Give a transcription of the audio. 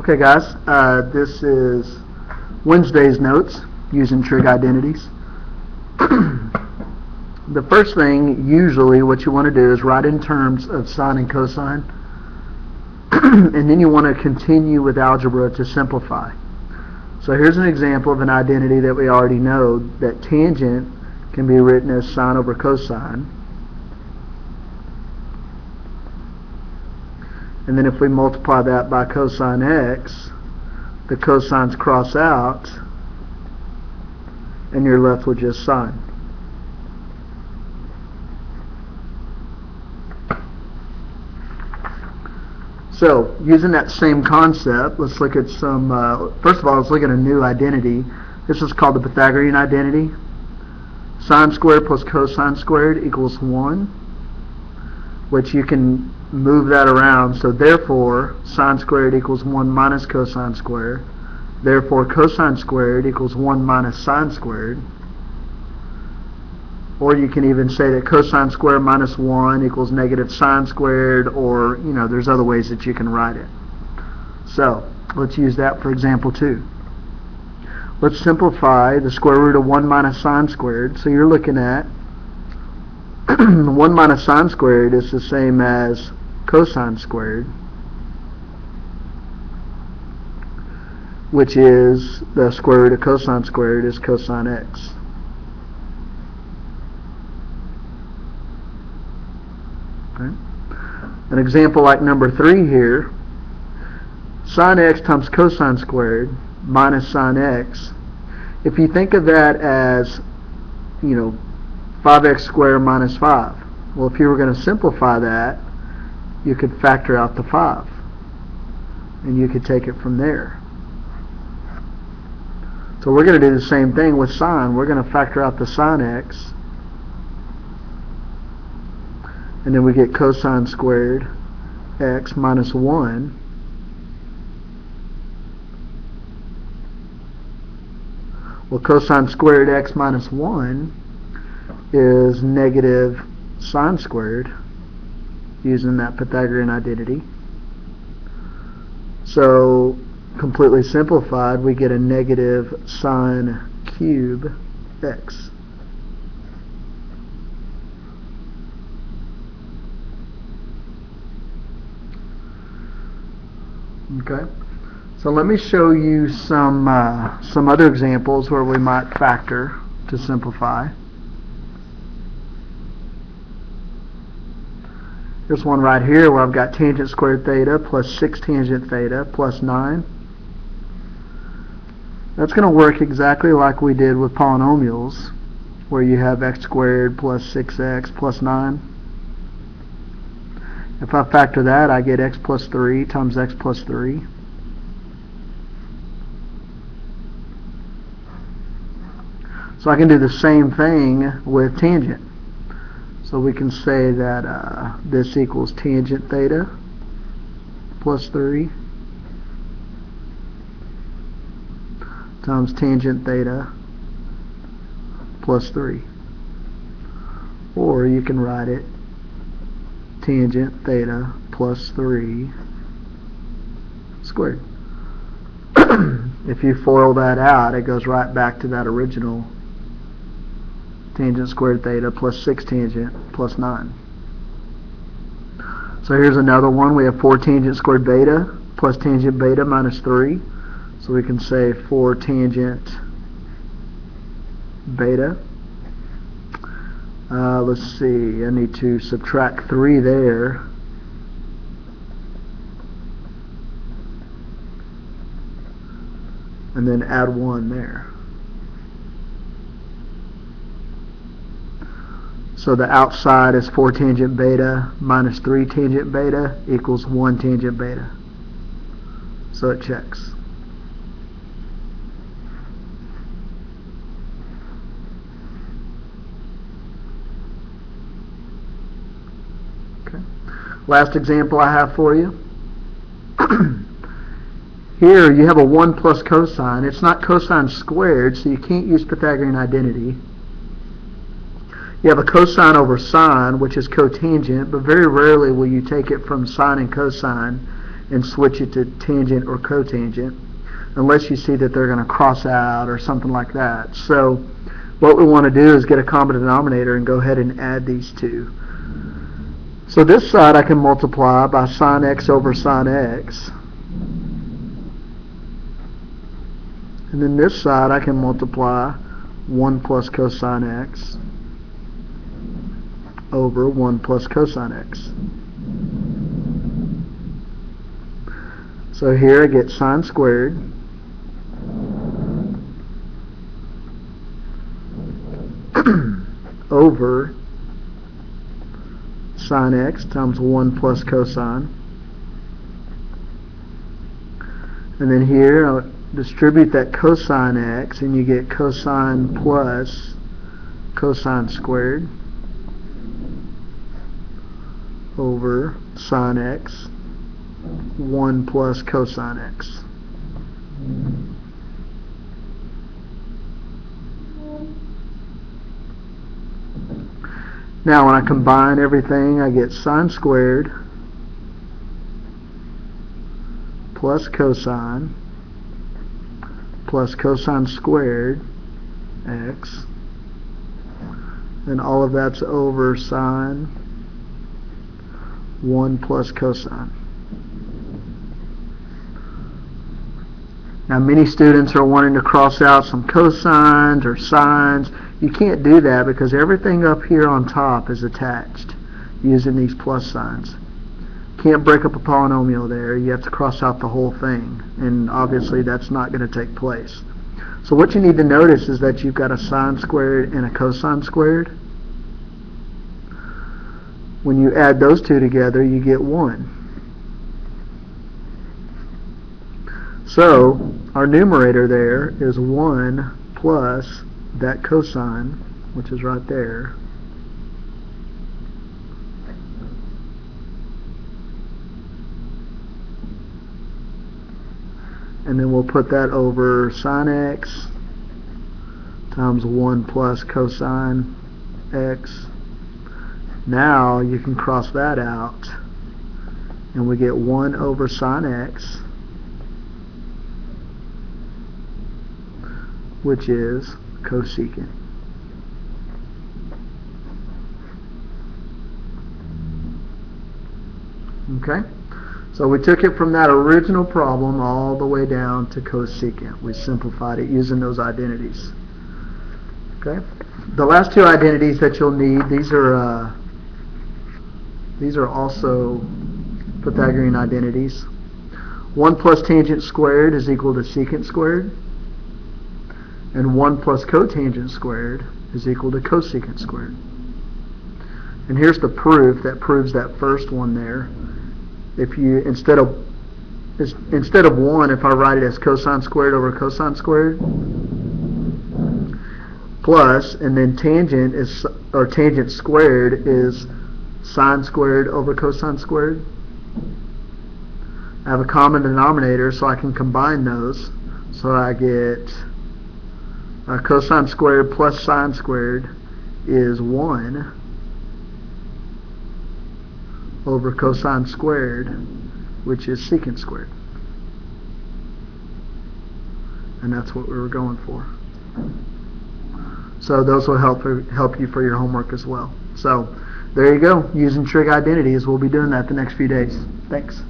Okay, guys, this is Wednesday's notes using trig identities. The first thing, usually, what you want to do is write in terms of sine and cosine, and then you want to continue with algebra to simplify. So here's an example of an identity that we already know, that tangent can be written as sine over cosine. And then if we multiply that by cosine x, the cosines cross out, and you're left with just sine. So, using that same concept, let's look at some, first of all, let's look at a new identity. This is called the Pythagorean identity. Sine squared plus cosine squared equals 1, which you can move that around. So therefore, sine squared equals 1 minus cosine squared. Therefore, cosine squared equals 1 minus sine squared. Or you can even say that cosine squared minus 1 equals negative sine squared, or, there's other ways that you can write it. So, let's use that for example 2. Let's simplify the square root of 1 minus sine squared. So you're looking at 1 minus sine squared is the same as cosine squared, which is the square root of cosine squared is cosine x. Okay. An example like number 3 here, sine x times cosine squared minus sine x. If you think of that as, 5x squared minus 5. Well, if you were going to simplify that, you could factor out the 5. And you could take it from there. So we're going to do the same thing with sine. We're going to factor out the sine x. And then we get cosine squared x minus 1. Well, cosine squared x minus 1 is negative sine squared, using that Pythagorean identity. So, completely simplified, we get a negative sine cube x. Okay, so let me show you some other examples where we might factor to simplify. There's one right here where I've got tangent squared theta plus 6 tangent theta plus 9. That's going to work exactly like we did with polynomials, where you have x squared plus 6x plus 9. If I factor that, I get x plus 3 times x plus 3. So I can do the same thing with tangent. So we can say that this equals tangent theta plus 3 times tangent theta plus 3. Or you can write it tangent theta plus 3 squared. If you FOIL that out, it goes right back to that original tangent squared theta plus 6 tangent plus 9. So here's another one. We have 4 tangent squared beta plus tangent beta minus 3. So we can say 4 tangent beta. Let's see, I need to subtract 3 there. And then add 1 there. So the outside is 4 tangent beta minus 3 tangent beta equals 1 tangent beta. So it checks. Okay. Last example I have for you. Here you have a 1 plus cosine. It's not cosine squared, so you can't use Pythagorean identity. You have a cosine over sine, which is cotangent, but very rarely will you take it from sine and cosine and switch it to tangent or cotangent, unless you see that they're going to cross out or something like that. So what we want to do is get a common denominator and go ahead and add these two. So this side I can multiply by sine x over sine x. And then this side I can multiply 1 plus cosine x over 1 plus cosine x. So here I get sine squared over sine x times 1 plus cosine. And then here I'll distribute that cosine x, and you get cosine plus cosine squared over sine x 1 plus cosine x. Now when I combine everything, I get sine squared plus cosine squared x, and all of that's over sine 1 plus cosine. Now many students are wanting to cross out some cosines or sines. You can't do that because everything up here on top is attached using these plus signs. Can't break up a polynomial there. You have to cross out the whole thing, and obviously that's not going to take place. So what you need to notice is that you've got a sine squared and a cosine squared. When you add those two together, you get 1. So our numerator there is 1 plus that cosine, which is right there, and then we'll put that over sine x times 1 plus cosine x. Now you can cross that out, and we get 1 over sine x, which is cosecant. Okay? So we took it from that original problem all the way down to cosecant. We simplified it using those identities. Okay? The last two identities that you'll need, these are also Pythagorean identities. 1 plus tangent squared is equal to secant squared, and 1 plus cotangent squared is equal to cosecant squared. And here's the proof that proves that first one there. If you instead of 1, if I write it as cosine squared over cosine squared, plus, and then tangent squared is sine squared over cosine squared. I have a common denominator, so I can combine those. So I get cosine squared plus sine squared is 1 over cosine squared, which is secant squared. And that's what we were going for. So those will help you for your homework as well. So there you go, using trig identities. We'll be doing that the next few days. Thanks.